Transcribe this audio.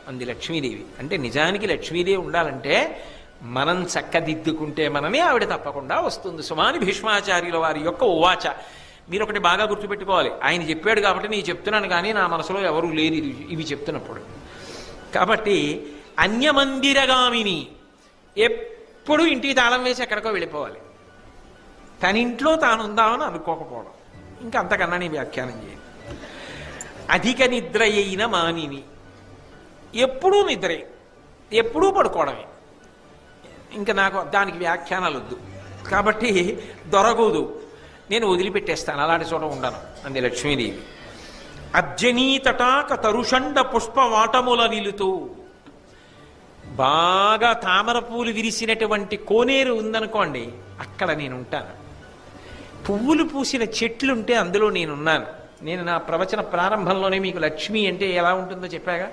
అంది లక్ష్మీదేవి. అంటే నిజానికి లక్ష్మీదేవి ఉండాలంటే మనం చక్కదిద్దుకుంటే మనమే ఆవిడ తప్పకుండా వస్తుంది. సుమాని భీష్మాచార్యుల వారి యొక్క ఉవాచ. మీరు ఒకటి బాగా గుర్తుపెట్టుకోవాలి, ఆయన చెప్పాడు కాబట్టి నేను చెప్తున్నాను, కానీ నా మనసులో ఎవరూ లేరు ఇవి చెప్తున్నప్పుడు. కాబట్టి అన్యమందిరగామిని, ఎప్పుడు ఇంటికి తాళం వేసి ఎక్కడికో వెళ్ళిపోవాలి, తన ఇంట్లో తాను ఉందామని అనుకోకపోవడం. ఇంకా అంతకన్నా నీ వ్యాఖ్యానం చేయాలి. అధిక నిద్ర అయిన మానిని, ఎప్పుడూ నిద్రే, ఎప్పుడూ పడుకోవడమే. ఇంకా నాకు దానికి వ్యాఖ్యానాలు వద్దు, కాబట్టి దొరకదు, నేను వదిలిపెట్టేస్తాను, అలాంటి చోట ఉండను అంది లక్ష్మీదేవి. అర్జనీ తటాక తరుషండ పుష్పవాటముల నిలుతూ, బాగా తామర పూలు విరిసినటువంటి కోనేరు ఉందనుకోండి, అక్కడ నేను ఉంటాను. పువ్వులు పూసిన చెట్లుంటే అందులో నేనున్నాను. నేను నా ప్రవచన ప్రారంభంలోనే మీకు లక్ష్మి అంటే ఎలా ఉంటుందో చెప్పాగా,